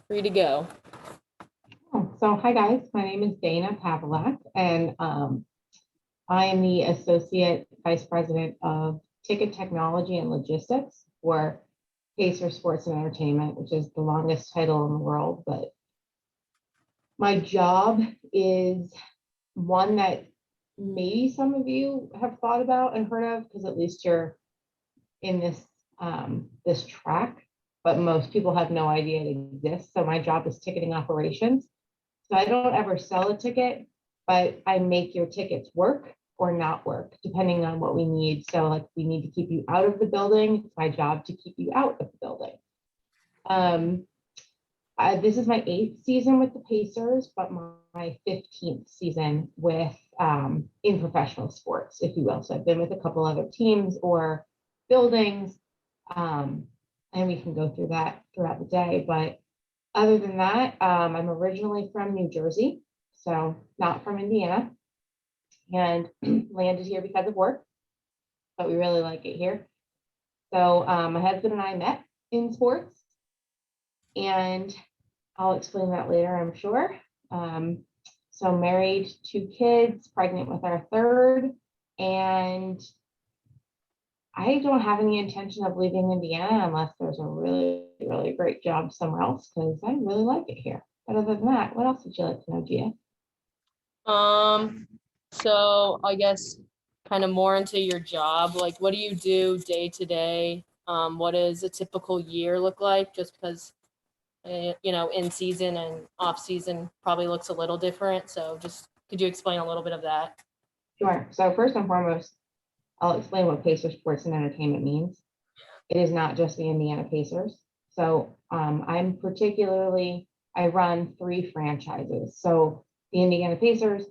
free to go. So hi guys, my name is Dayna Pawelak, and I am the Associate Vice President of Ticket Technology and Logistics for Pacer Sports and Entertainment, which is the longest title in the world. But my job is one that maybe some of you have thought about and heard of, because at least you're in this track, but most people have no idea it exists. So my job is ticketing operations. So I don't ever sell a ticket, but I make your tickets work or not work, depending on what we need. So like we need to keep you out of the building. It's my job to keep you out of the building. This is my 8th season with the Pacers, but my 15th season with in professional sports, if you will. So I've been with a couple other teams or buildings, and we can go through that throughout the day. But other than that, I'm originally from New Jersey, so not from Indiana, and landed here because of work, but we really like it here. So my husband and I met in sports, and I'll explain that later, I'm sure. So married, 2 kids, pregnant with our 3rd, and I don't have any intention of leaving Indiana unless there's a really, really great job somewhere else, because I really like it here. But other than that, what else would you like to know, Gia? So I guess kind of more into your job. Like, what do you do day to day? What does a typical year look like? Just because, in season and off season probably looks a little different. So just could you explain a little bit of that? Sure. So first and foremost, I'll explain what Pacer Sports and Entertainment means. It is not just the Indiana Pacers. So I run 3 franchises. So the Indiana Pacers,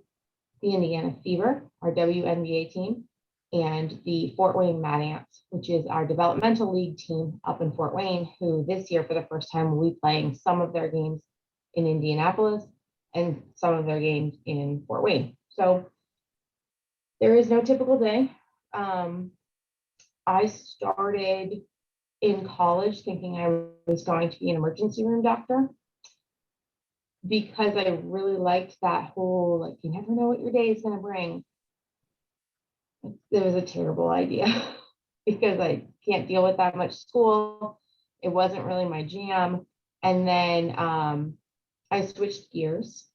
the Indiana Fever, our WNBA team, and the Fort Wayne Mad Ants, which is our developmental league team up in Fort Wayne, who this year for the first time will be playing some of their games in Indianapolis and some of their games in Fort Wayne. So there is no typical day. I started in college thinking I was going to be an emergency room doctor, because I really liked that whole, like, you never know what your day is going to bring. It was a terrible idea because I can't deal with that much school. It wasn't really my jam. And then I switched gears,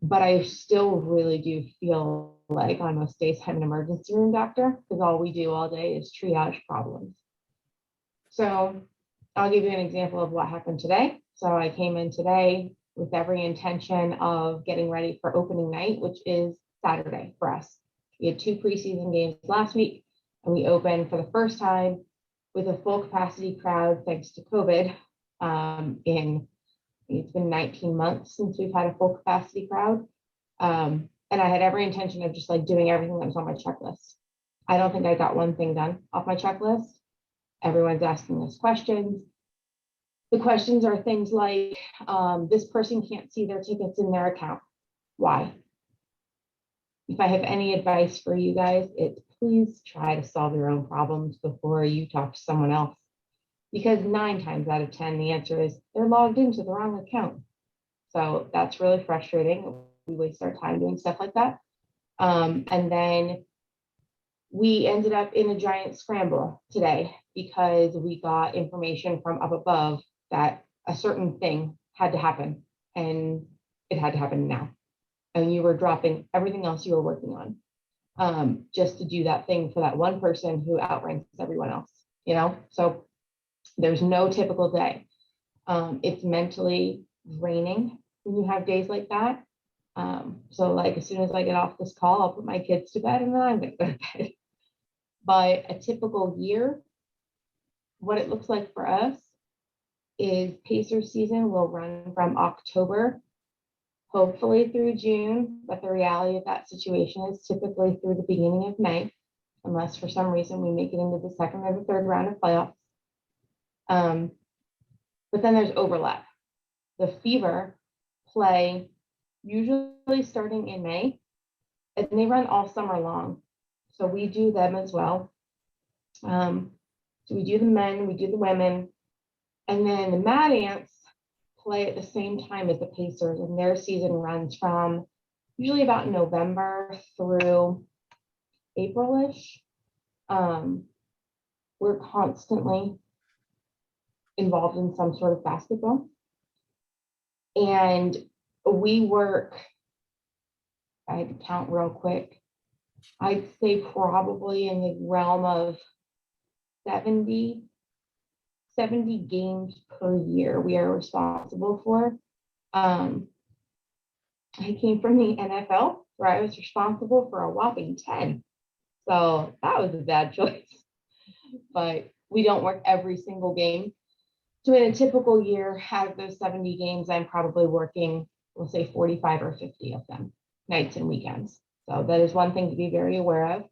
but I still really do feel like on most days I'm an emergency room doctor, because all we do all day is triage problems. So I'll give you an example of what happened today. So I came in today with every intention of getting ready for opening night, which is Saturday for us. We had 2 preseason games last week, and we opened for the first time with a full capacity crowd thanks to COVID. It's been 19 months since we've had a full capacity crowd. And I had every intention of just like doing everything that was on my checklist. I don't think I got one thing done off my checklist. Everyone's asking us questions. The questions are things like, this person can't see their tickets in their account. Why? If I have any advice for you guys, it's please try to solve your own problems before you talk to someone else. Because 9 times out of 10, the answer is they're logged into the wrong account. So that's really frustrating. We waste our time doing stuff like that. And then we ended up in a giant scramble today because we got information from up above that a certain thing had to happen, and it had to happen now. And you were dropping everything else you were working on just to do that thing for that one person who outranks everyone else, So there's no typical day. It's mentally draining when you have days like that. So like as soon as I get off this call, I'll put my kids to bed and then I'm gonna go to bed. But a typical year, what it looks like for us is Pacer season will run from October, hopefully through June, but the reality of that situation is typically through the beginning of May, unless for some reason we make it into the 2nd or the 3rd round of playoffs. But then there's overlap. The Fever play usually starting in May, and they run all summer long. So we do them as well. So we do the men, we do the women, and then the Mad Ants play at the same time as the Pacers, and their season runs from usually about November through April-ish. We're constantly involved in some sort of basketball. And we work, I had to count real quick, I'd say probably in the realm of 70 games per year we are responsible for. I came from the NFL where I was responsible for a whopping 10. So that was a bad choice. But we don't work every single game. So in a typical year, out of those 70 games, I'm probably working, we'll say 45 or 50 of them, nights and weekends. So that is one thing to be very aware of,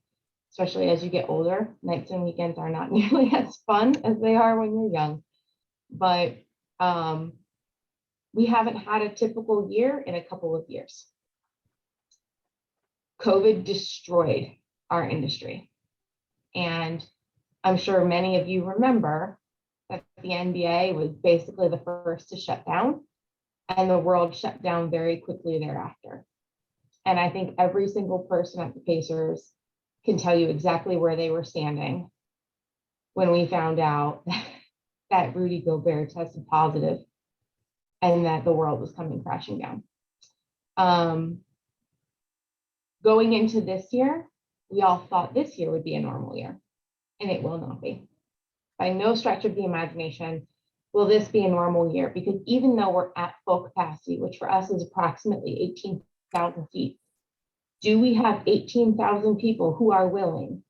especially as you get older. Nights and weekends are not nearly as fun as they are when you're young. But we haven't had a typical year in a couple of years. COVID destroyed our industry. And I'm sure many of you remember that the NBA was basically the first to shut down, and the world shut down very quickly thereafter. And I think every single person at the Pacers can tell you exactly where they were standing when we found out that Rudy Gobert tested positive and that the world was coming crashing down. Going into this year, we all thought this year would be a normal year, and it will not be. By no stretch of the imagination will this be a normal year, because even though we're at full capacity, which for us is approximately 18,000 seats, do we have 18,000 people who are willing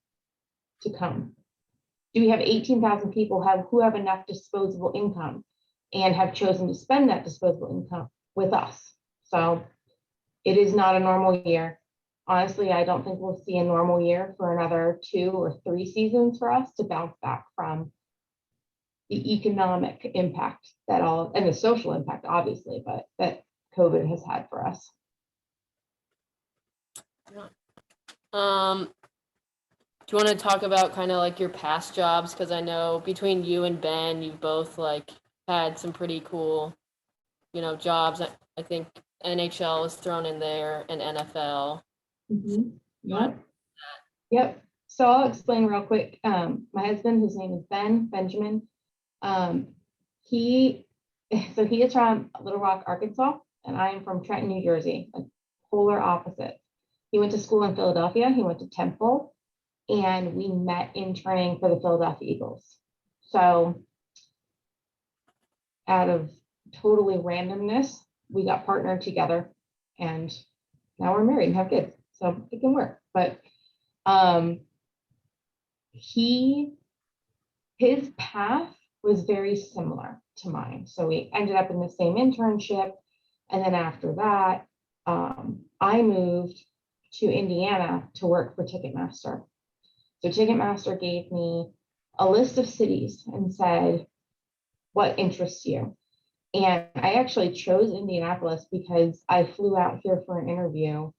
to come? Do we have 18,000 people who have enough disposable income and have chosen to spend that disposable income with us? So it is not a normal year. Honestly, I don't think we'll see a normal year for another 2 or 3 seasons for us to bounce back from the economic impact and the social impact, obviously, but that COVID has had for us. Do you want to talk about kind of like your past jobs? Because I know between you and Ben, you've both like had some pretty cool, jobs. I think NHL is thrown in there and NFL. Mm-hmm. Yep. So I'll explain real quick. My husband, whose name is Benjamin, he is from Little Rock, Arkansas, and I am from Trenton, New Jersey, like polar opposite. He went to school in Philadelphia. He went to Temple, and we met interning for the Philadelphia Eagles. So out of totally randomness, we got partnered together, and now we're married and have kids. So it can work. But his path was very similar to mine. So we ended up in the same internship. And then after that, I moved to Indiana to work for Ticketmaster. So Ticketmaster gave me a list of cities and said, what interests you? And I actually chose Indianapolis because I flew out here for an interview,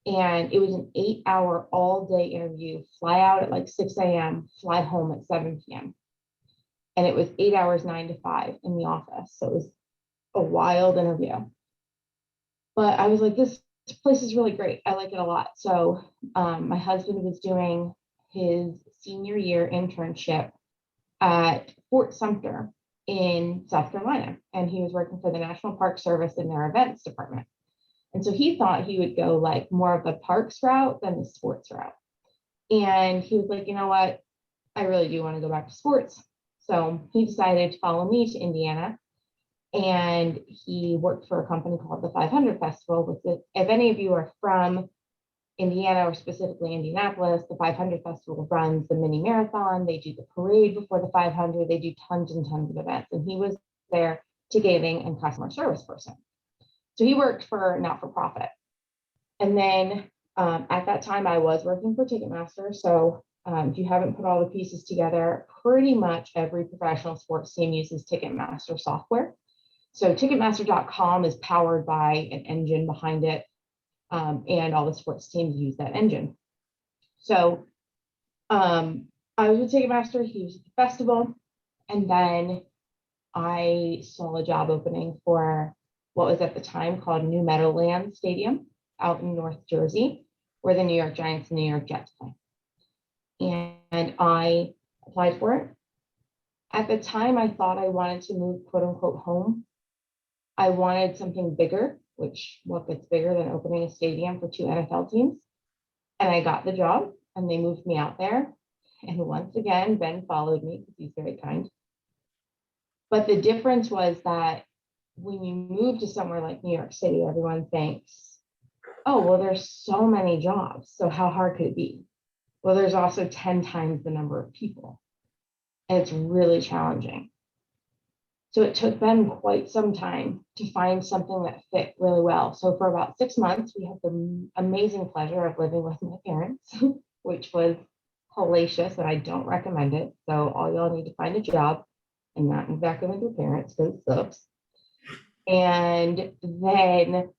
and it was an 8-hour all-day interview, fly out at like 6 a.m., fly home at 7 p.m. And it was 8 hours, 9 to 5 in the office. So it was a wild interview. But I was like, this place is really great. I like it a lot. So my husband was doing his senior year internship at Fort Sumter in South Carolina, and he was working for the National Park Service in their events department. And so he thought he would go like more of the parks route than the sports route. And he was like, you know what? I really do want to go back to sports. So he decided to follow me to Indiana, and he worked for a company called the 500 Festival. If any of you are from Indiana, or specifically Indianapolis, the 500 Festival runs the mini marathon. They do the parade before the 500. They do tons and tons of events. And he was their ticketing and customer service person. So he worked for not-for-profit. And then at that time, I was working for Ticketmaster. So if you haven't put all the pieces together, pretty much every professional sports team uses Ticketmaster software. So Ticketmaster.com is powered by an engine behind it. And all the sports teams use that engine. So I was with Ticketmaster, he was at the festival, and then I saw a job opening for what was at the time called New Meadowlands Stadium out in North Jersey, where the New York Giants and New York Jets play. And I applied for it. At the time, I thought I wanted to move, quote unquote, home. I wanted something bigger, which what gets bigger than opening a stadium for 2 NFL teams? And I got the job and they moved me out there. And once again, Ben followed me because he's very kind. But the difference was that when you move to somewhere like New York City, everyone thinks, oh, well, there's so many jobs. So how hard could it be? Well, there's also 10 times the number of people. And it's really challenging. So it took Ben quite some time to find something that fit really well. So for about 6 months, we had the amazing pleasure of living with my parents, which was hellacious, and I don't recommend it. So all y'all need to find a job and not move back in with your parents because it sucks. And then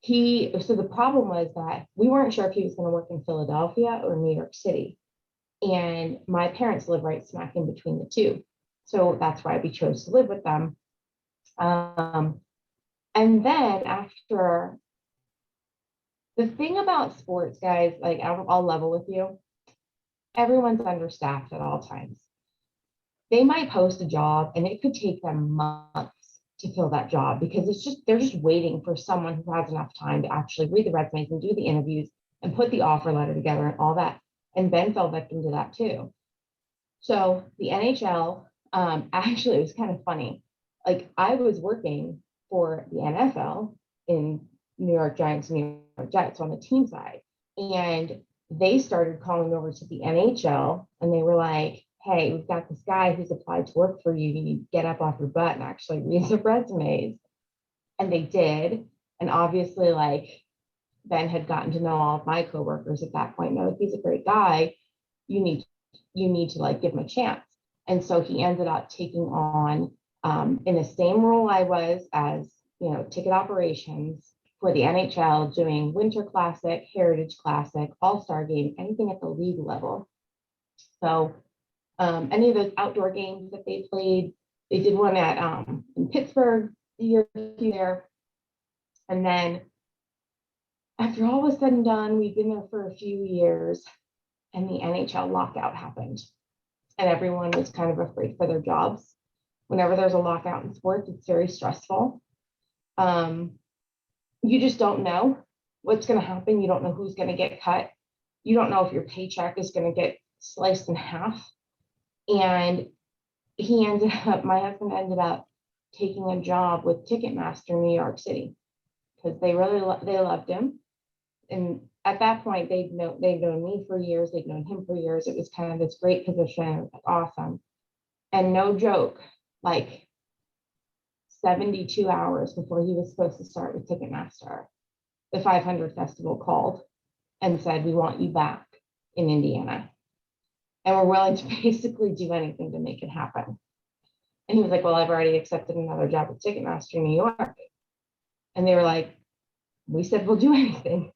so the problem was that we weren't sure if he was going to work in Philadelphia or New York City. And my parents live right smack in between the two. So that's why we chose to live with them. And then after, the thing about sports, guys, like I'll level with you, everyone's understaffed at all times. They might post a job and it could take them months to fill that job because they're just waiting for someone who has enough time to actually read the resumes and do the interviews and put the offer letter together and all that. And Ben fell victim to that too. So the NHL, actually, it was kind of funny. Like I was working for the NFL in New York Giants, New York Jets on the team side. And they started calling over to the NHL and they were like, hey, we've got this guy who's applied to work for you. You need to get up off your butt and actually read the resumes. And they did. And obviously, like Ben had gotten to know all of my coworkers at that point. No, if he's a great guy, you need to like give him a chance. And so he ended up taking on in the same role I was as, ticket operations for the NHL, doing Winter Classic, Heritage Classic, All-Star Game, anything at the league level. So any of those outdoor games that they played, they did one at in Pittsburgh the year there. And then after all was said and done, we've been there for a few years and the NHL lockout happened. And everyone was kind of afraid for their jobs. Whenever there's a lockout in sports, it's very stressful. You just don't know what's going to happen. You don't know who's going to get cut. You don't know if your paycheck is going to get sliced in half. And my husband ended up taking a job with Ticketmaster New York City because they loved him. And at that point, they've known me for years. They've known him for years. It was kind of this great position. It was like awesome. And no joke, like 72 hours before he was supposed to start with Ticketmaster, the 500 Festival called and said, we want you back in Indiana. And we're willing to basically do anything to make it happen. And he was like, well, I've already accepted another job at Ticketmaster in New York. And they were like, we said, we'll do anything.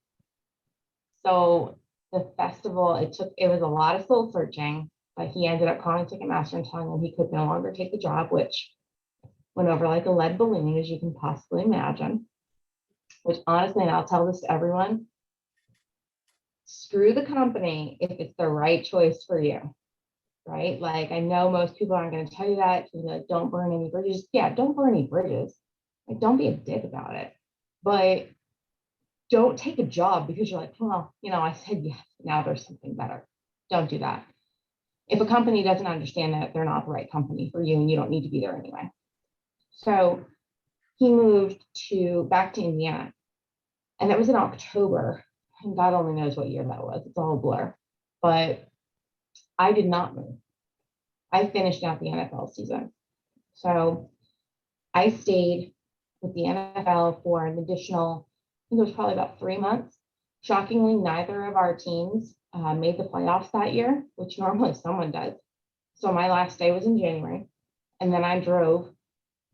So the festival, it was a lot of soul searching, but he ended up calling Ticketmaster and telling them he could no longer take the job, which went over like a lead balloon, as you can possibly imagine. Which honestly, and I'll tell this to everyone, screw the company if it's the right choice for you, right? Like I know most people aren't going to tell you that. Like, don't burn any bridges. Yeah, don't burn any bridges. Like, don't be a dick about it. But don't take a job because you're like, well, I said yes, now there's something better. Don't do that. If a company doesn't understand that, they're not the right company for you and you don't need to be there anyway. So he moved back to Indiana. And that was in October. And God only knows what year that was. It's all a blur. But I did not move. I finished out the NFL season. So I stayed with the NFL for an additional, I think it was probably about 3 months. Shockingly, neither of our teams made the playoffs that year, which normally someone does. So my last day was in January. And then I drove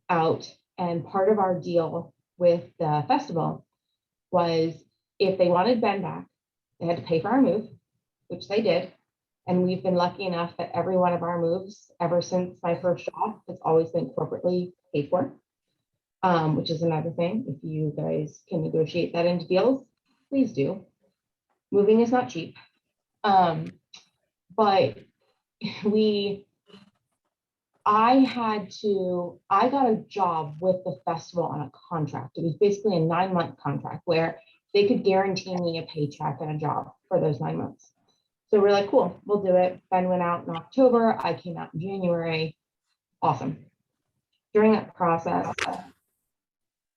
out. And part of our deal with the festival was if they wanted Ben back, they had to pay for our move, which they did. And we've been lucky enough that every one of our moves ever since my first job has always been corporately paid for, which is another thing. If you guys can negotiate that into deals, please do. Moving is not cheap. But I got a job with the festival on a contract. It was basically a 9-month contract where they could guarantee me a paycheck and a job for those 9 months. So we're like, cool, we'll do it. Ben went out in October. I came out in January. Awesome. During that process,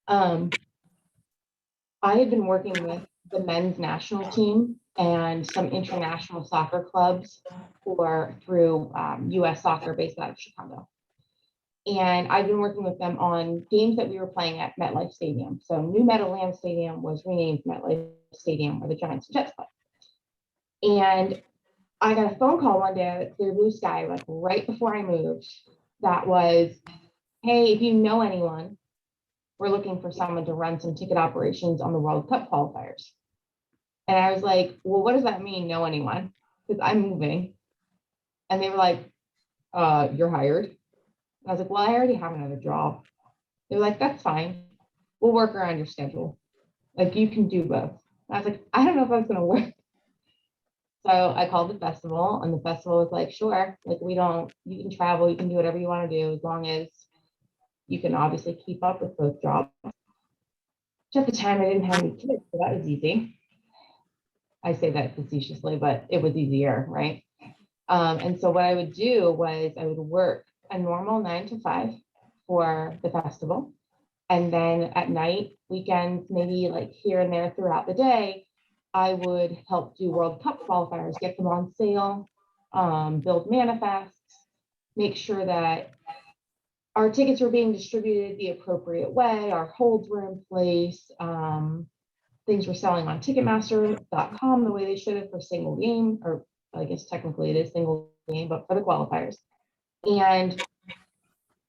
I had been working with the men's national team and some international soccer clubs through US Soccer based out of Chicago. And I've been working with them on games that we were playing at MetLife Stadium. So New Meadowlands Stadium was renamed MetLife Stadium, where the Giants and Jets play. And I got a phone call one day at Clear Blue Sky, like right before I moved, that was, hey, if you know anyone, we're looking for someone to run some ticket operations on the World Cup qualifiers. And I was like, well, what does that mean, know anyone? Because I'm moving. And they were like, you're hired. I was like, well, I already have another job. They're like, that's fine. We'll work around your schedule. Like, you can do both. And I was like, I don't know if that's going to work. So I called the festival, and the festival was like, sure, like, you can travel, you can do whatever you want to do, as long as you can obviously keep up with both jobs. Which at the time, I didn't have any kids, so that was easy. I say that facetiously, but it was easier, right? And so what I would do was I would work a normal 9 to 5 for the festival. And then at night, weekends, maybe like here and there throughout the day, I would help do World Cup qualifiers, get them on sale, build manifests, make sure that our tickets were being distributed the appropriate way, our holds were in place, things were selling on Ticketmaster.com the way they should have for single game, or I guess technically it is single game, but for the qualifiers. And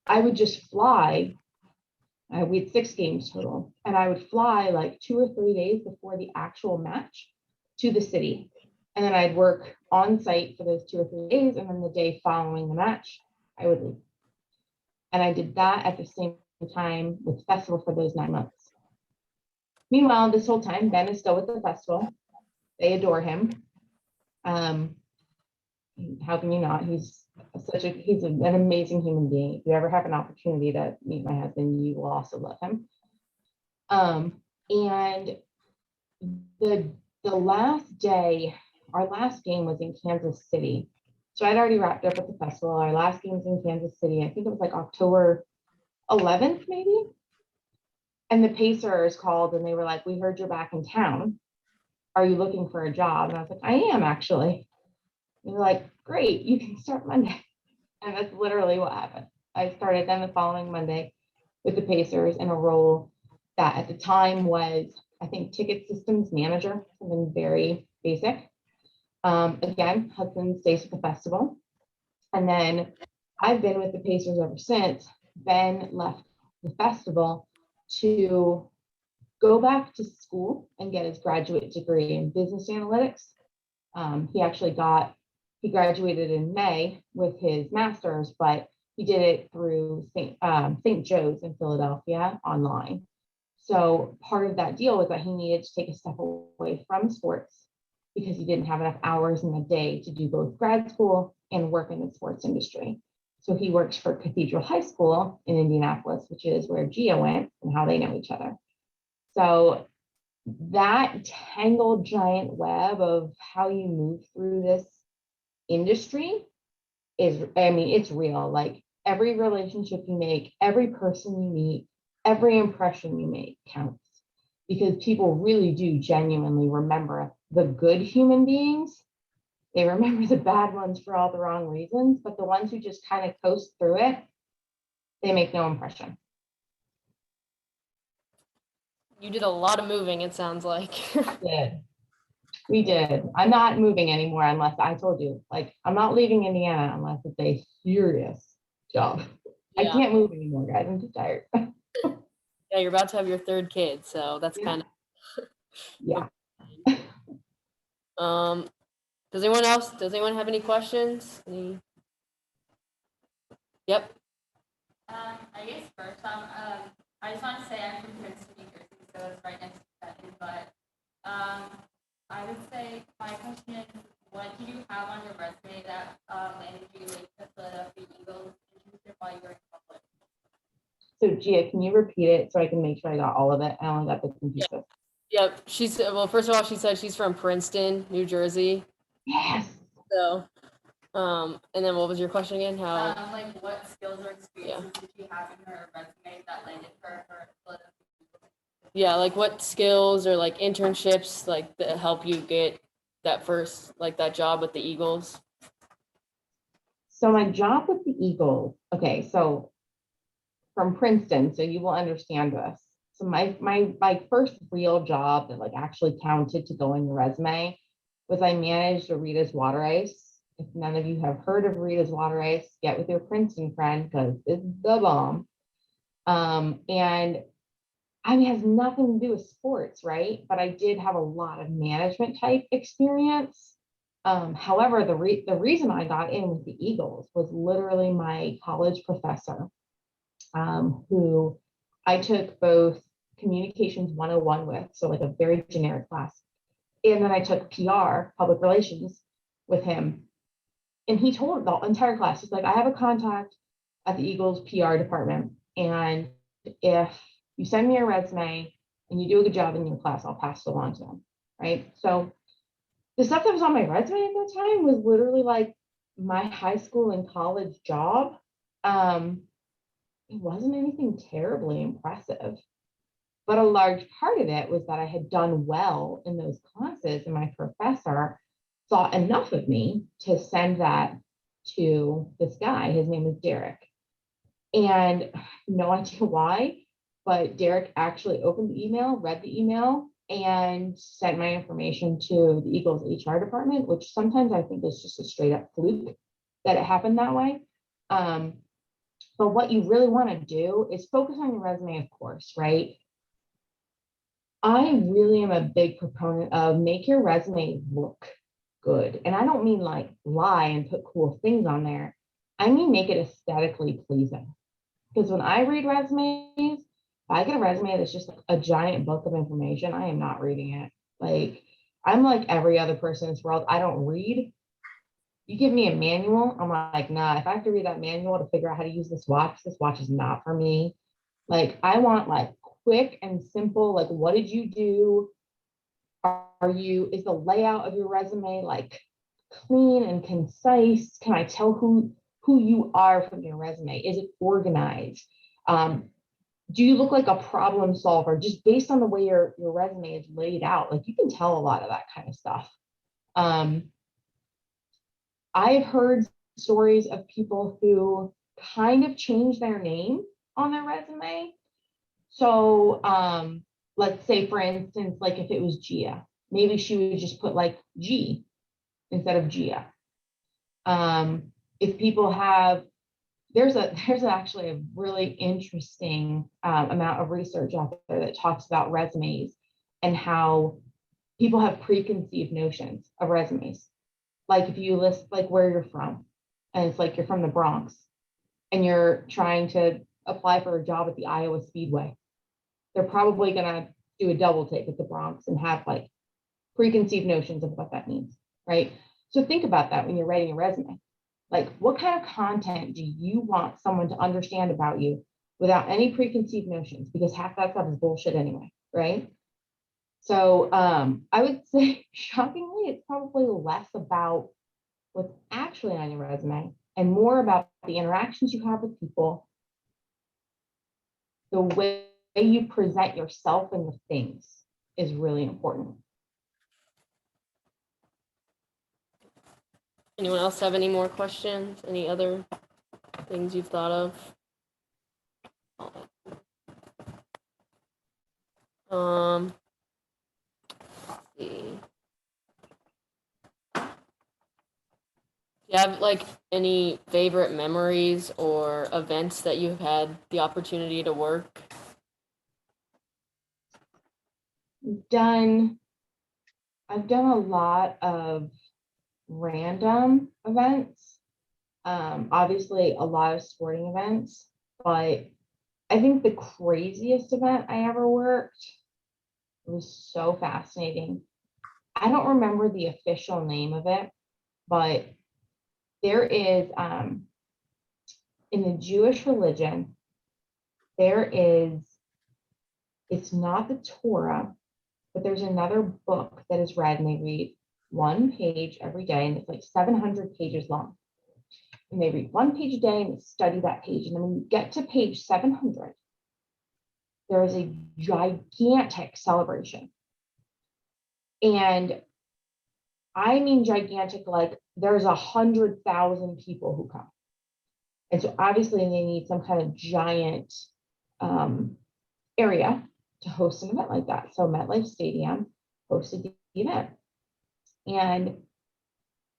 I would just fly. We had 6 games total, and I would fly like 2 or 3 days before the actual match to the city. And then I'd work on site for those 2 or 3 days. And then the day following the match, I would leave. And I did that at the same time with the festival for those 9 months. Meanwhile, this whole time, Ben is still with the festival. They adore him. How can you not? He's an amazing human being. If you ever have an opportunity to meet my husband, you will also love him. And the last day, our last game was in Kansas City. So I'd already wrapped up with the festival. Our last game was in Kansas City. I think it was like October 11th, maybe. And the Pacers called and they were like, we heard you're back in town. Are you looking for a job? And I was like, I am actually. And they're like, great, you can start Monday. And that's literally what happened. I started then the following Monday with the Pacers in a role that at the time was, I think, ticket systems manager, something very basic. Again, husband stays with the festival. And then I've been with the Pacers ever since. Ben left the festival to go back to school and get his graduate degree in business analytics. He graduated in May with his master's, but he did it through St. Joe's in Philadelphia online. So part of that deal was that he needed to take a step away from sports because he didn't have enough hours in the day to do both grad school and work in the sports industry. So he works for Cathedral High School in Indianapolis, which is where Gia went and how they know each other. So that tangled giant web of how you move through this industry it's real. Like, every relationship you make, every person you meet, every impression you make counts, because people really do genuinely remember the good human beings. They remember the bad ones for all the wrong reasons, but the ones who just kind of coast through it, they make no impression. You did a lot of moving, it sounds like. We did. I'm not moving anymore unless, I told you, like, I'm not leaving Indiana unless it's a serious job. Yeah. I can't move anymore, guys. I'm too tired. Yeah, you're about to have your 3rd kid, so that's kind of yeah. Does anyone have any questions? Yep. I guess first off, I just want to say I'm from Princeton, New Jersey, so it's right next to Trenton. But I would say my question is, what did you have on your resume that landed you like the Philadelphia Eagles internship while you were in public? So Gia, can you repeat it so I can make sure I got all of it? I only got the Yeah. pieces. Yep. Well, first of all, she said she's from Princeton, New Jersey. Yes. So, and then what was your question again? How? Like what skills or experiences did you have in her resume that landed her Philadelphia Eagles? Yeah, like what skills or like internships like that help you get that first like that job with the Eagles? So my job with the Eagles, okay, so from Princeton, so you will understand this. So my first real job that like actually counted to go in the resume was I managed Rita's Water Ice. If none of you have heard of Rita's Water Ice, get with your Princeton friend because it's the bomb. And I mean, it has nothing to do with sports, right? But I did have a lot of management type experience. However, the reason I got in with the Eagles was literally my college professor, who I took both communications 101 with, so like a very generic class, and then I took PR, public relations, with him. And he told the entire class, he's like, I have a contact at the Eagles PR department, and if you send me a resume and you do a good job in your class, I'll pass it along to them, right? So the stuff that was on my resume at that time was literally like my high school and college job. It wasn't anything terribly impressive, but a large part of it was that I had done well in those classes, and my professor thought enough of me to send that to this guy. His name is Derek. And no idea why, but Derek actually opened the email, read the email, and sent my information to the Eagles HR department, which sometimes I think is just a straight up fluke that it happened that way. But what you really want to do is focus on your resume, of course, right? I really am a big proponent of make your resume look good. And I don't mean like lie and put cool things on there. I mean make it aesthetically pleasing. Because when I read resumes, if I get a resume that's just like a giant book of information, I am not reading it. Like I'm like every other person in this world. I don't read. You give me a manual, I'm like, nah, if I have to read that manual to figure out how to use this watch is not for me. Like I want like quick and simple, like what did you do? Is the layout of your resume like clean and concise? Can I tell who you are from your resume? Is it organized? Do you look like a problem solver just based on the way your resume is laid out? Like you can tell a lot of that kind of stuff. I've heard stories of people who kind of change their name on their resume. So let's say, for instance, like if it was Gia, maybe she would just put like G instead of Gia. If people have, there's actually a really interesting amount of research out there that talks about resumes and how people have preconceived notions of resumes. Like if you list like where you're from, and it's like you're from the Bronx, and you're trying to apply for a job at the Iowa Speedway, they're probably gonna do a double take at the Bronx and have like preconceived notions of what that means, right? So think about that when you're writing a resume. Like what kind of content do you want someone to understand about you without any preconceived notions? Because half that stuff is bullshit anyway, right? So I would say shockingly, it's probably less about what's actually on your resume and more about the interactions you have with people, the way you present yourself and the things is really important. Anyone else have any more questions? Any other things you've thought of? Let's see. Do you have like any favorite memories or events that you've had the opportunity to work? I've done a lot of random events. Obviously a lot of sporting events, but I think the craziest event I ever worked was so fascinating. I don't remember the official name of it, but there is in the Jewish religion, there is, it's not the Torah, but there's another book that is read and they read one page every day, and it's like 700 pages long. And they read one page a day and they study that page. And then when you get to page 700, there is a gigantic celebration. And I mean gigantic, like there's 100,000 people who come. And so obviously they need some kind of giant area to host an event like that. So MetLife Stadium hosted the event. And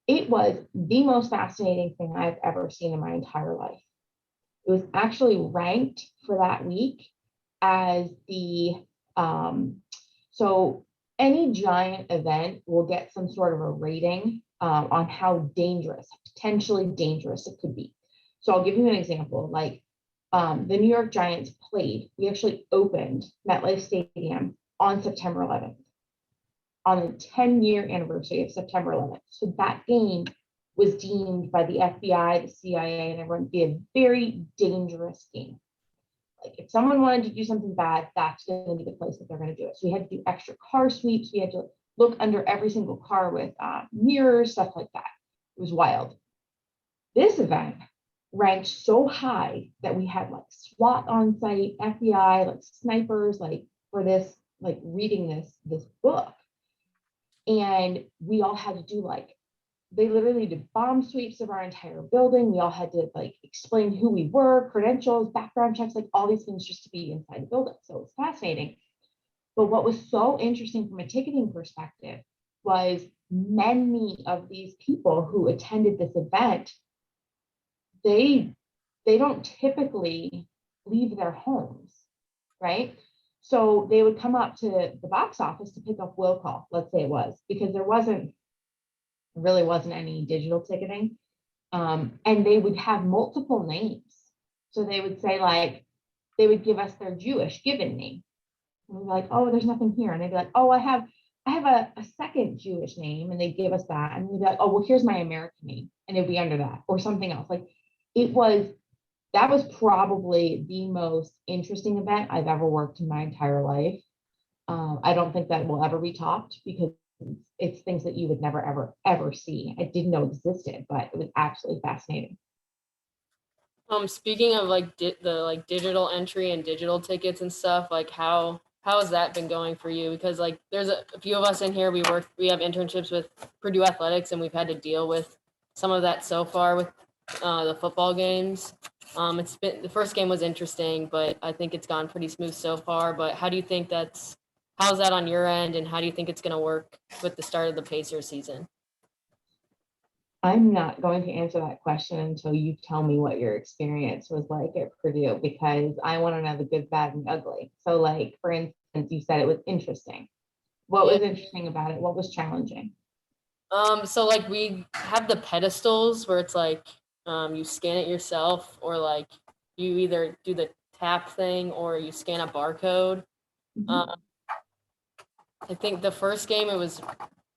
it was the most fascinating thing I've ever seen in my entire life. It was actually ranked for that week as the, so any giant event will get some sort of a rating on how dangerous, potentially dangerous it could be. So I'll give you an example, like the New York Giants played, we actually opened MetLife Stadium on September 11th, on the 10-year anniversary of September 11th. So that game was deemed by the FBI, the CIA, and everyone to be a very dangerous game. Like if someone wanted to do something bad, that's going to be the place that they're going to do it. So we had to do extra car sweeps. We had to look under every single car with mirrors, stuff like that. It was wild. This event ranked so high that we had like SWAT on site, FBI, like snipers, like for this, like reading this book. And we all had to do like, they literally did bomb sweeps of our entire building. We all had to like explain who we were, credentials, background checks, like all these things just to be inside the building. So it's fascinating. But what was so interesting from a ticketing perspective was many of these people who attended this event, they don't typically leave their homes, right? So they would come up to the box office to pick up will call, let's say it was, because there really wasn't any digital ticketing. And they would have multiple names. So they would say like, they would give us their Jewish given name. And we'd be like, oh, there's nothing here. And they'd be like, oh, I have a second Jewish name. And they'd give us that. And we'd be like, oh, well, here's my American name. And it'd be under that or something else. Like that was probably the most interesting event I've ever worked in my entire life. I don't think that will ever be topped because it's things that you would never, ever, ever see. I didn't know existed, but it was absolutely fascinating. Speaking of like the like digital entry and digital tickets and stuff, like how has that been going for you? Because like there's a few of us in here, we have internships with Purdue Athletics, and we've had to deal with some of that so far with the football games. It's been, the first game was interesting, but I think it's gone pretty smooth so far. But how do you think how's that on your end, and how do you think it's going to work with the start of the Pacers season? I'm not going to answer that question until you tell me what your experience was like at Purdue, because I want to know the good, bad, and ugly. So like, for instance, you said it was interesting. What was interesting about it? What was challenging? So like we have the pedestals where it's like you scan it yourself, or like you either do the tap thing or you scan a barcode. Mhm. I think the first game it was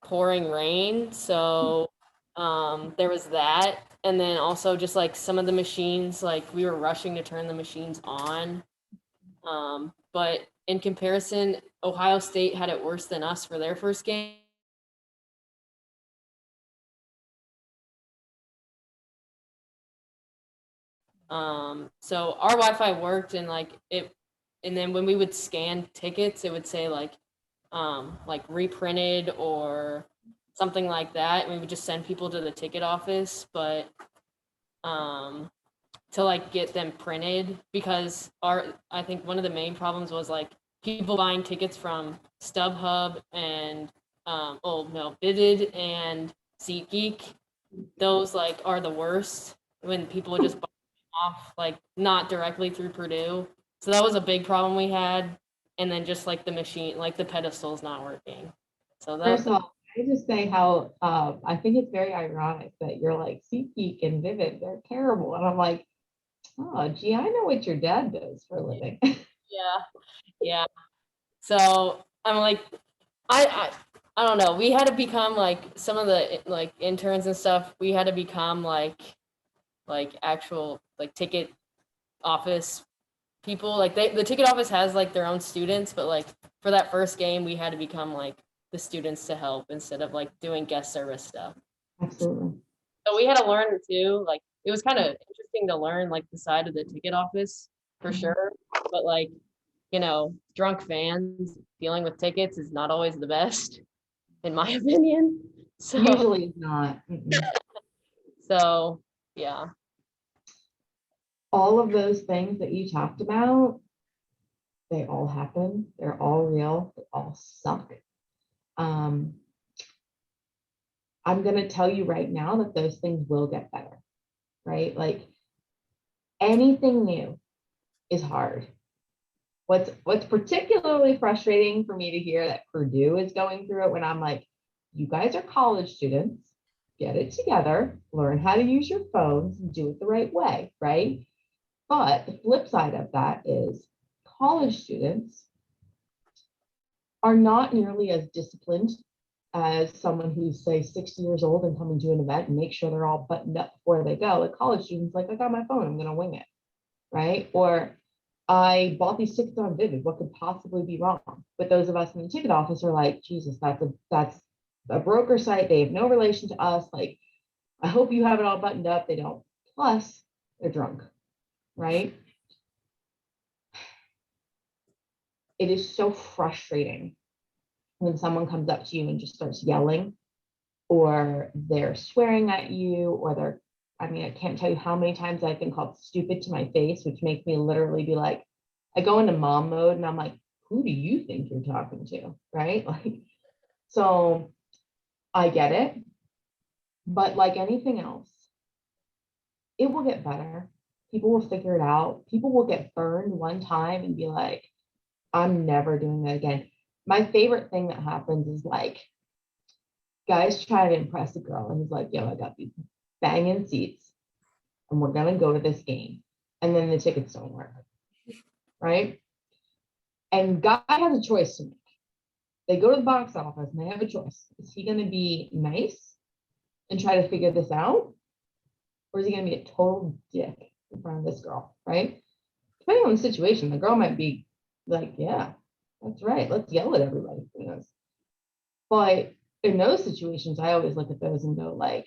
pouring rain, so there was that, and then also just like some of the machines, like we were rushing to turn the machines on. But in comparison, Ohio State had it worse than us for their first game. So our Wi-Fi worked, and like it, and then when we would scan tickets, it would say like reprinted or something like that. And we would just send people to the ticket office, but to like get them printed, because I think one of the main problems was like people buying tickets from StubHub and Bidded and SeatGeek. Those like are the worst when people just buy off like not directly through Purdue. So that was a big problem we had. And then just like the machine, like the pedestal's not working. So First of all, I just say how I think it's very ironic that you're like SeatGeek and Vivid, they're terrible. And I'm like, oh, gee, I know what your dad does for a living. Yeah, yeah. So I'm like, I I don't know. We had to become like some of the like interns and stuff. We had to become like actual like ticket office people. Like the ticket office has like their own students, but like for that first game, we had to become like the students to help instead of like doing guest service stuff. Absolutely. So we had to learn too. Like it was kind of interesting to learn like the side of the ticket office for Mhm. sure. But like, drunk fans dealing with tickets is not always the best, in my opinion. So Usually it's not. Mm-mm. so yeah. All of those things that you talked about, they all happen. They're all real. They all suck. Um, I'm going to tell you right now that those things will get better, right? Like anything new is hard. What's particularly frustrating for me to hear that Purdue is going through it when I'm like, you guys are college students, get it together, learn how to use your phones and do it the right way, right? But the flip side of that is college students are not nearly as disciplined as someone who's say 60 years old and coming to an event and make sure they're all buttoned up before they go. Like college students, like I got my phone, I'm gonna wing it, right? Or I bought these tickets on Vivid. What could possibly be wrong? But those of us in the ticket office are like, Jesus, that's a broker site. They have no relation to us. Like, I hope you have it all buttoned up. They don't. Plus, they're drunk, right? It is so frustrating when someone comes up to you and just starts yelling, or they're swearing at you, or I mean, I can't tell you how many times I've been called stupid to my face, which makes me literally be like, I go into mom mode and I'm like, who do you think you're talking to? Right? Like, so I get it. But like anything else, it will get better. People will figure it out. People will get burned one time and be like, I'm never doing that again. My favorite thing that happens is like, guys try to impress a girl and he's like, yo, I got these banging seats and we're going to go to this game. And then the tickets don't work. Right. And guy has a choice to make. They go to the box office and they have a choice. Is he going to be nice and try to figure this out? Or is he going to be a total dick in front of this girl? Right. Depending on the situation, the girl might be like, yeah, that's right. Let's yell at everybody. But in those situations, I always look at those and go like,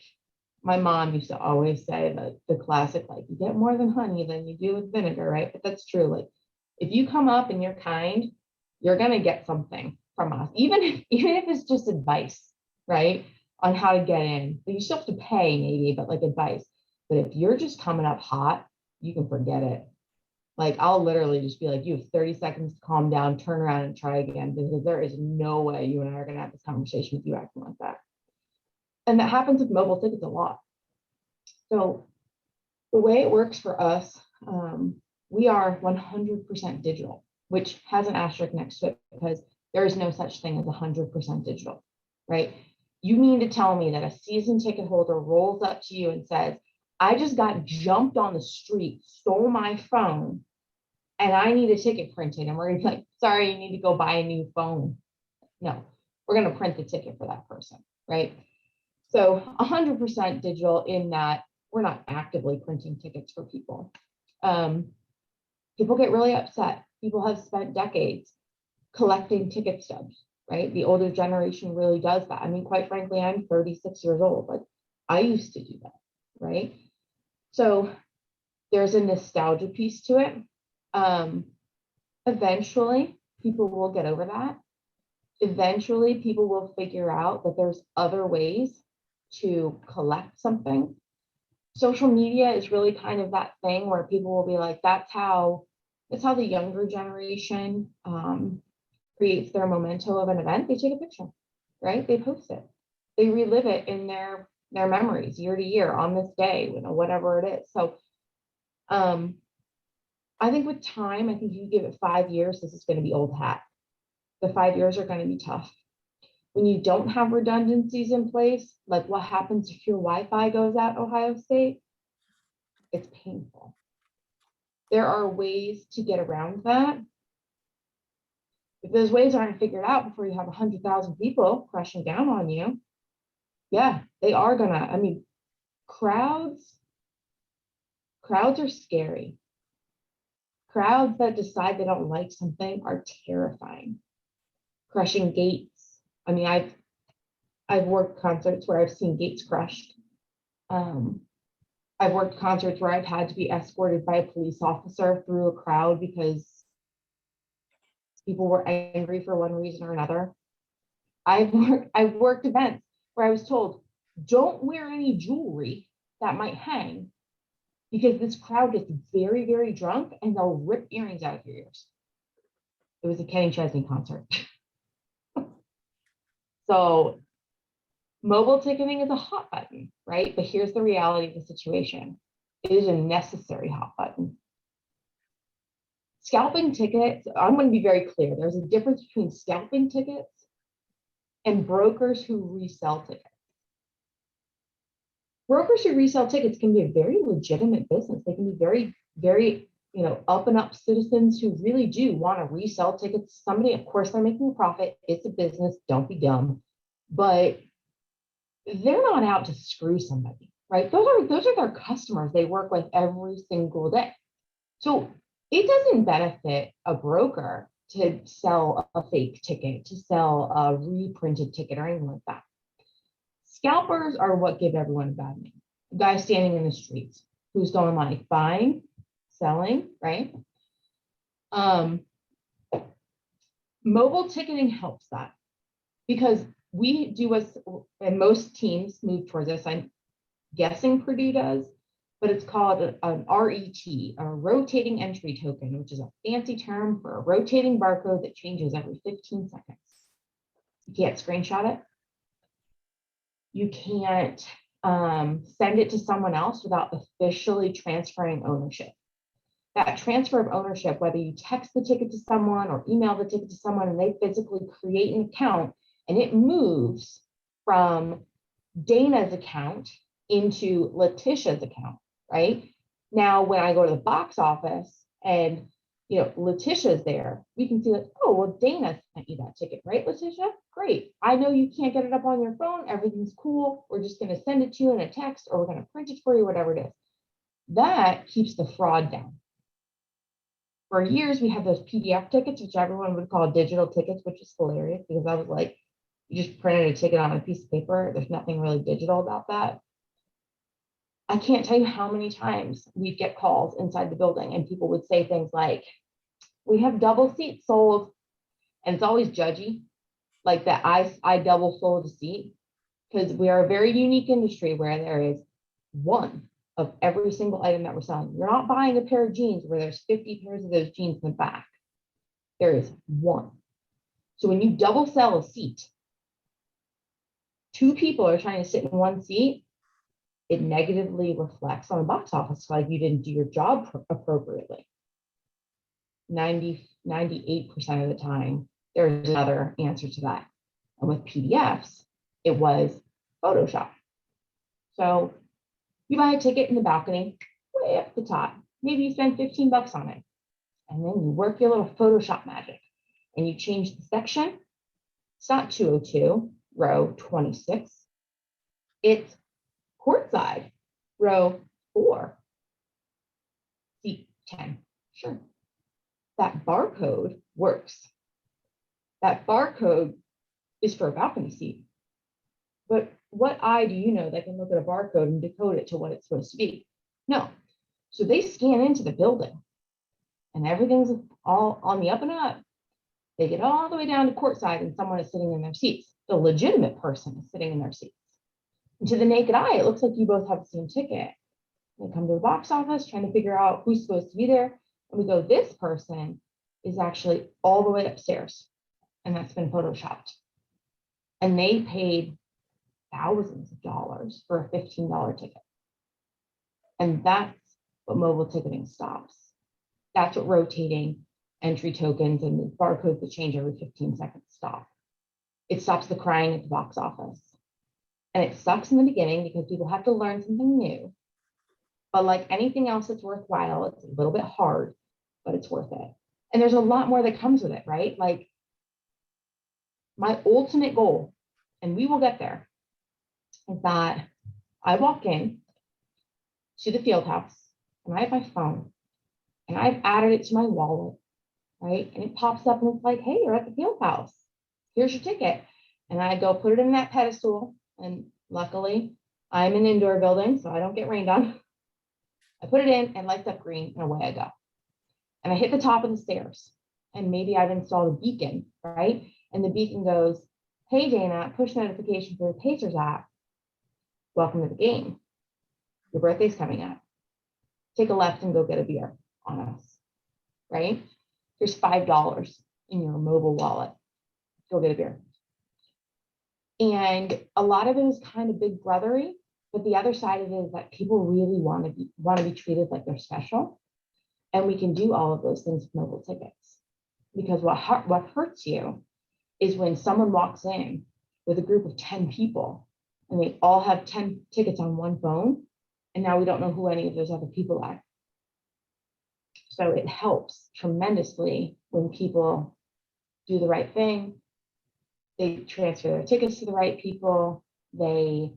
my mom used to always say that the classic, like, you get more than honey than you do with vinegar, right? But that's true. Like, if you come up and you're kind, you're gonna get something from us, even if it's just advice, right? On how to get in. You still have to pay maybe, but like advice. But if you're just coming up hot, you can forget it. Like I'll literally just be like, you have 30 seconds to calm down, turn around and try again, because there is no way you and I are gonna have this conversation with you acting like that. And that happens with mobile tickets a lot. So the way it works for us, we are 100% digital, which has an asterisk next to it because there is no such thing as 100% digital, right? You mean to tell me that a season ticket holder rolls up to you and says, I just got jumped on the street, stole my phone, and I need a ticket printed. And we're gonna be like, sorry, you need to go buy a new phone. No, we're gonna print the ticket for that person, right? So 100% digital in that we're not actively printing tickets for people. People get really upset. People have spent decades collecting ticket stubs, right? The older generation really does that. I mean, quite frankly, I'm 36 years old. Like I used to do that, right? So there's a nostalgia piece to it. Eventually, people will get over that. Eventually, people will figure out that there's other ways to collect something. Social media is really kind of that thing where people will be like, that's how the younger generation creates their memento of an event. They take a picture, right? They post it. They relive it in their memories year to year on this day, whatever it is. So I think with time, I think you give it 5 years, this is going to be old hat. The 5 years are going to be tough. when you don't have redundancies in place, like what happens if your Wi-Fi goes out Ohio State? It's painful. There are ways to get around that. If those ways aren't figured out before you have 100,000 people crushing down on you, yeah, they are gonna, I mean, crowds are scary. Crowds that decide they don't like something are terrifying. Crushing gates. I mean, I've worked concerts where I've seen gates crushed. I've worked concerts where I've had to be escorted by a police officer through a crowd because people were angry for one reason or another. I've worked events where I was told, don't wear any jewelry that might hang because this crowd gets very, very drunk and they'll rip earrings out of your ears. It was a Kenny Chesney concert. So mobile ticketing is a hot button, right? But here's the reality of the situation. It is a necessary hot button. Scalping tickets, I'm going to be very clear. There's a difference between scalping tickets and brokers who resell tickets. Brokers who resell tickets can be a very legitimate business. They can be very, very, up and up citizens who really do want to resell tickets to somebody. Of course, they're making a profit. It's a business. Don't be dumb. But they're not out to screw somebody, right? Those are their customers they work with every single day. So it doesn't benefit a broker to sell a fake ticket, to sell a reprinted ticket or anything like that. Scalpers are what give everyone a bad name. The guy standing in the streets who's going like buying, selling, right? Mobile ticketing helps that because we do and most teams move towards this. I'm guessing Purdue does, but it's called an RET, a rotating entry token, which is a fancy term for a rotating barcode that changes every 15 seconds. You can't screenshot it. You can't send it to someone else without officially transferring ownership. That transfer of ownership, whether you text the ticket to someone or email the ticket to someone and they physically create an account and it moves from Dayna's account into Letitia's account, right? Now, when I go to the box office and Letitia's there, we can see like, oh, well, Dayna sent you that ticket, right, Letitia? Great. I know you can't get it up on your phone. Everything's cool. We're just going to send it to you in a text or we're going to print it for you, whatever it is. That keeps the fraud down. For years, we had those PDF tickets, which everyone would call digital tickets, which is hilarious because I was like, you just printed a ticket on a piece of paper. There's nothing really digital about that. I can't tell you how many times we'd get calls inside the building and people would say things like, we have double seats sold. And it's always judgy, like that I double sold a seat, because we are a very unique industry where there is one of every single item that we're selling. You're not buying a pair of jeans where there's 50 pairs of those jeans in the back. There is one. So when you double sell a seat, two people are trying to sit in one seat, it negatively reflects on the box office, like you didn't do your job appropriately. 98% of the time, there's another answer to that. And with PDFs, it was Photoshop. So you buy a ticket in the balcony, way up the top. Maybe you spend 15 bucks on it. And then you work your little Photoshop magic and you change the section. It's not 202, row 26. It's courtside, row 4, seat 10. Sure. That barcode works. That barcode is for a balcony seat. But what eye do you know that can look at a barcode and decode it to what it's supposed to be? No. So they scan into the building and everything's all on the up and up. They get all the way down to courtside and someone is sitting in their seats. The legitimate person is sitting in their seats. And to the naked eye, it looks like you both have the same ticket. They come to the box office trying to figure out who's supposed to be there. And we go, this person is actually all the way upstairs. And that's been photoshopped. And they paid thousands of dollars for a $15 ticket. And that's what mobile ticketing stops. That's what rotating entry tokens and the barcodes that change every 15 seconds stop. it stops the crying at the box office. And it sucks in the beginning because people have to learn something new. But like anything else that's worthwhile, it's a little bit hard, but it's worth it. And there's a lot more that comes with it, right? Like my ultimate goal, and we will get there, is that I walk in to the field house and I have my phone and I've added it to my wallet, right? And it pops up and it's like, hey, you're at the field house. Here's your ticket. And I go put it in that pedestal. And luckily, I'm in an indoor building, so I don't get rained on. I put it in and lights up green and away I go. And I hit the top of the stairs and maybe I've installed a beacon, right? And the beacon goes, hey, Dayna, push notification for the Pacers app. Welcome to the game. Your birthday's coming up. Take a left and go get a beer on us, right? Here's $5 in your mobile wallet. Go get a beer. And a lot of it is kind of big brothery, but the other side of it is that people really want to be treated like they're special. And we can do all of those things with mobile tickets. Because what hurts you is when someone walks in with a group of 10 people and they all have 10 tickets on one phone, and now we don't know who any of those other people are. So it helps tremendously when people do the right thing. They transfer their tickets to the right people. They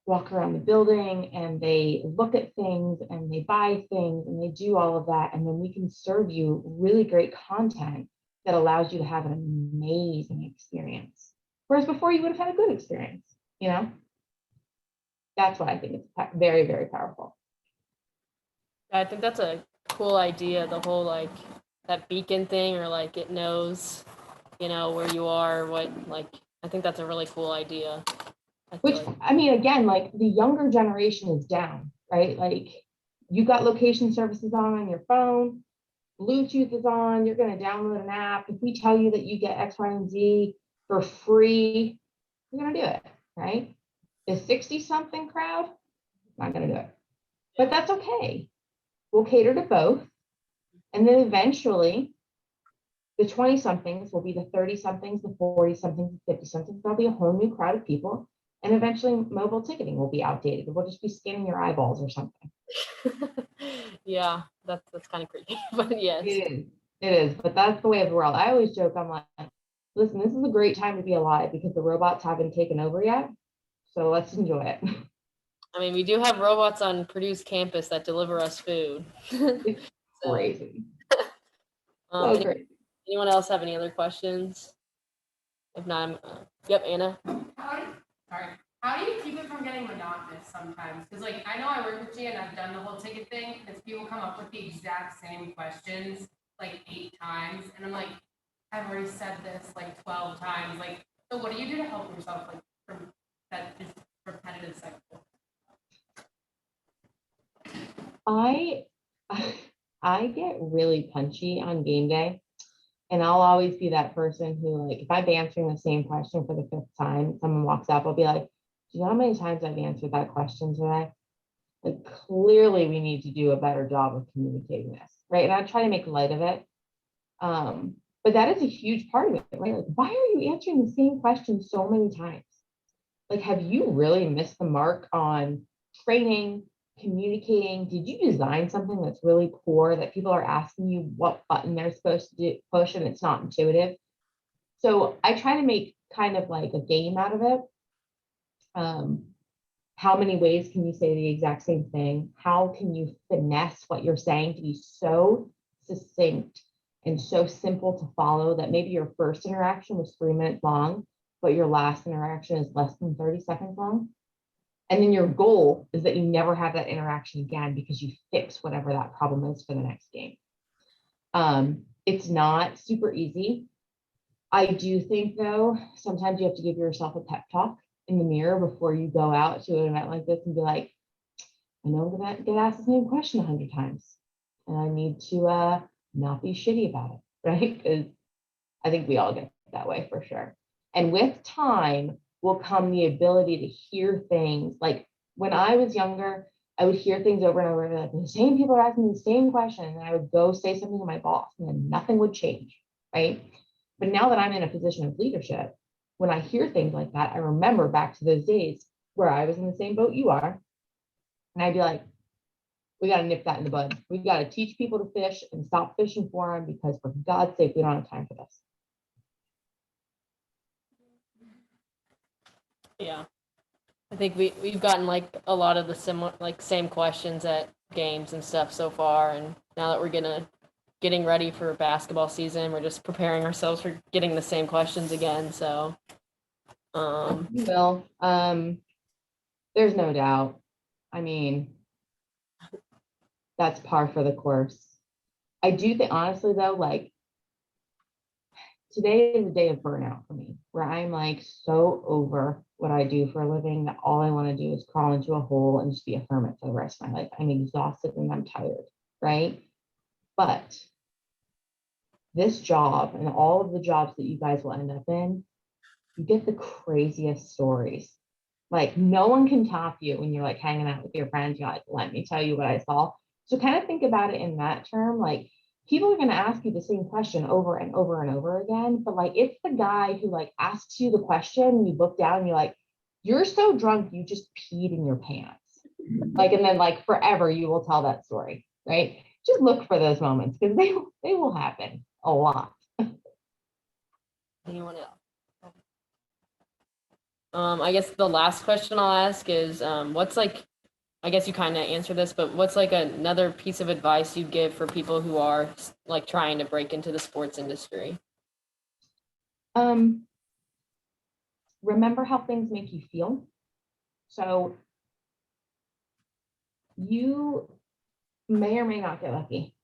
walk around the building and they look at things and they buy things and they do all of that. And then we can serve you really great content that allows you to have an amazing experience. Whereas before you would have had a good experience, you know? That's why I think it's very, very powerful. I think that's a cool idea, the whole like that beacon thing, or like it knows, you know, where you are, what, like, I think that's a really cool idea. I mean, again, like the younger generation is down, right? Like you got location services on your phone, Bluetooth is on, you're going to download an app. If we tell you that you get X, Y, and Z for free, you're going to do it, right? The 60-something crowd, not going to do it. But that's okay. We'll cater to both. And then eventually, the 20-somethings will be the 30-somethings, the 40-somethings, the 50-somethings. There'll be a whole new crowd of people. And eventually, mobile ticketing will be outdated. We'll just be scanning your eyeballs or something. Yeah, that's kind of creepy. But yes. It is. But that's the way of the world. I always joke, I'm like, listen, this is a great time to be alive because the robots haven't taken over yet. So let's enjoy it. I mean, we do have robots on Purdue's campus that deliver us food. It's So, crazy. Crazy. Anyone else have any other questions? If not, yep, Anna. How do you keep it from getting monotonous sometimes? Because like I know I work with you and I've done the whole ticket thing, because people come up with the exact same questions like 8 times, and I'm like, I've already said this like 12 times. Like, so what do you do to help yourself like from that just repetitive cycle? I get really punchy on game day, and I'll always be that person who, like, if I'm answering the same question for the 5th time, someone walks up, I'll be like, do you know how many times I've answered that question today? Like, clearly we need to do a better job of communicating this, right? And I try to make light of it. But that is a huge part of it, right? Like, why are you answering the same question so many times? Like, have you really missed the mark on training, communicating? Did you design something that's really poor that people are asking you what button they're supposed to push and it's not intuitive? So I try to make kind of like a game out of it. How many ways can you say the exact same thing? How can you finesse what you're saying to be so succinct and so simple to follow that maybe your first interaction was 3 minutes long, but your last interaction is less than 30 seconds long? And then your goal is that you never have that interaction again because you fix whatever that problem is for the next game. It's not super easy. I do think, though, sometimes you have to give yourself a pep talk in the mirror before you go out to an event like this and be like, I know I'm going to get asked the same question 100 times, and I need to not be shitty about it, right? Because I think we all get that way for sure. And with time will come the ability to hear things. Like when I was younger, I would hear things over and over, like the same people are asking me the same question, and I would go say something to my boss, and then nothing would change, right? But now that I'm in a position of leadership, when I hear things like that, I remember back to those days where I was in the same boat you are. And I'd be like, we got to nip that in the bud. We got to teach people to fish and stop fishing for them, because for God's sake, we don't have time for this. Yeah. I think we've gotten like a lot of the similar, like same questions at games and stuff so far. And now that we're getting ready for basketball season, we're just preparing ourselves for getting the same questions again. So, You will. There's no doubt. I mean, that's par for the course. I do think, honestly, though, like today is a day of burnout for me, where I'm like so over what I do for a living that all I want to do is crawl into a hole and just be a hermit for the rest of my life. I'm exhausted and I'm tired, right? But this job and all of the jobs that you guys will end up in, you get the craziest stories. Like no one can top you when you're like hanging out with your friends. You're like, let me tell you what I saw. So kind of think about it in that term. Like people are going to ask you the same question over and over and over again. But like it's the guy who like asks you the question and you look down and you're like, you're so drunk, you just peed in your pants. Like, and then like forever you will tell that story, right? Just look for those moments because they will happen a lot. anyone else? I guess the last question I'll ask is, what's like, I guess you kind of answered this, but what's like another piece of advice you'd give for people who are like trying to break into the sports industry? Remember how things make you feel. So you may or may not get lucky.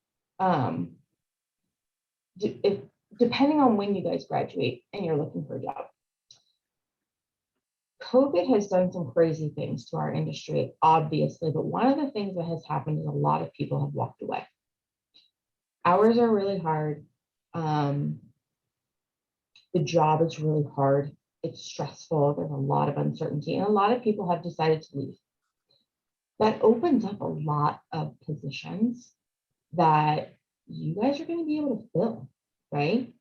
If depending on when you guys graduate and you're looking for a job. COVID has done some crazy things to our industry, obviously, but one of the things that has happened is a lot of people have walked away. Hours are really hard. The job is really hard. It's stressful. There's a lot of uncertainty, and a lot of people have decided to leave. That opens up a lot of positions that you guys are going to be able to fill, right?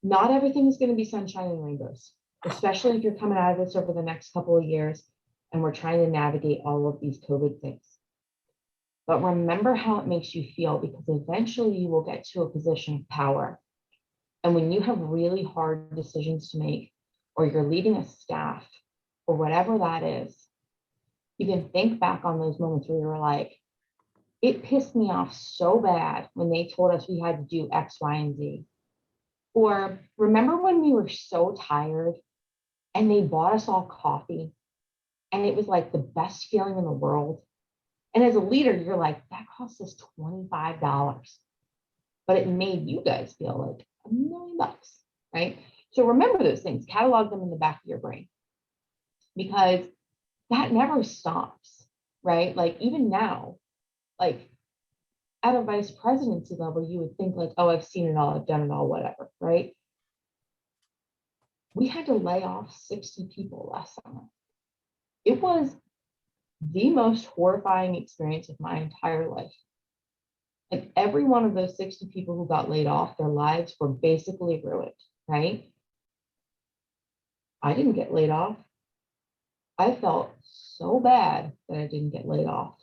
Not everything is going to be sunshine and rainbows, especially if you're coming out of this over the next couple of years and we're trying to navigate all of these COVID things. But remember how it makes you feel, because eventually you will get to a position of power. And when you have really hard decisions to make, or you're leading a staff, or whatever that is, you can think back on those moments where you were like, it pissed me off so bad when they told us we had to do X, Y, and Z. Or remember when we were so tired and they bought us all coffee and it was like the best feeling in the world. And as a leader, you're like, that cost us $25, but it made you guys feel like $1 million, right? So remember those things, catalog them in the back of your brain, because that never stops, right? Like even now, like at a vice presidency level, you would think like, oh, I've seen it all, I've done it all, whatever, right? We had to lay off 60 people last summer. It was the most horrifying experience of my entire life. And every one of those 60 people who got laid off, their lives were basically ruined, right? I didn't get laid off. I felt so bad that I didn't get laid off.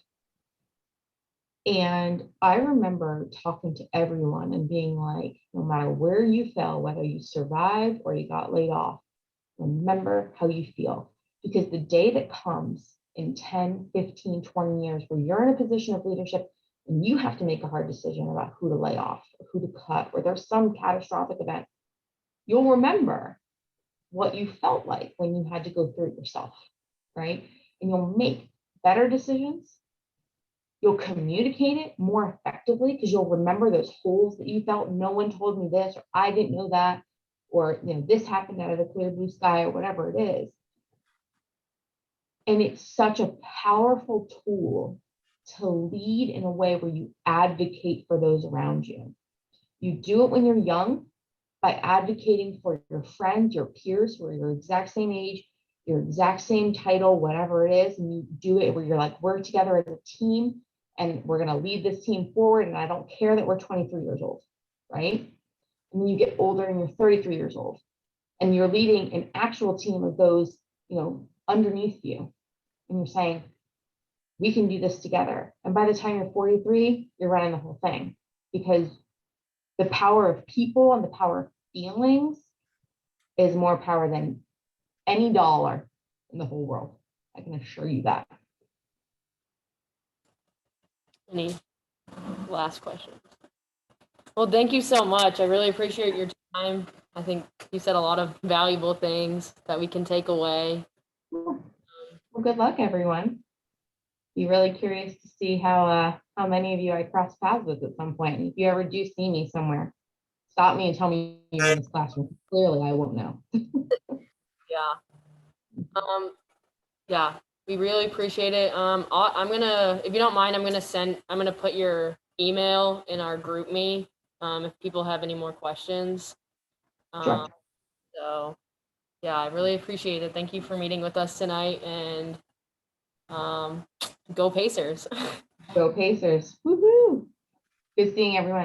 And I remember talking to everyone and being like, no matter where you fell, whether you survived or you got laid off, remember how you feel. Because the day that comes in 10, 15, 20 years where you're in a position of leadership and you have to make a hard decision about who to lay off, or who to cut, or there's some catastrophic event, you'll remember what you felt like when you had to go through it yourself, right? And you'll make better decisions. You'll communicate it more effectively because you'll remember those holes that you felt. No one told me this, or I didn't know that, or this happened out of the clear blue sky, or whatever it is. And it's such a powerful tool to lead in a way where you advocate for those around you. You do it when you're young by advocating for your friends, your peers who are your exact same age, your exact same title, whatever it is. And you do it where you're like, we're together as a team and we're going to lead this team forward. And I don't care that we're 23 years old, right? And then you get older and you're 33 years old. and you're leading an actual team of those, underneath you. And you're saying, we can do this together. And by the time you're 43, you're running the whole thing, because the power of people and the power of feelings is more power than any dollar in the whole world. I can assure you that. Any last questions? Well, thank you so much. I really appreciate your time. I think you said a lot of valuable things that we can take away. Well, good luck, everyone. Be really curious to see how many of you I cross paths with at some point. And if you ever do see me somewhere, stop me and tell me you're in this classroom. Clearly, I won't know. Yeah, we really appreciate it. I'm gonna, if you don't mind, I'm gonna put your email in our group me, if people have any more questions. Sure. So, yeah, I really appreciate it. Thank you for meeting with us tonight, and go Pacers. Go Pacers. Woohoo. Good seeing everyone.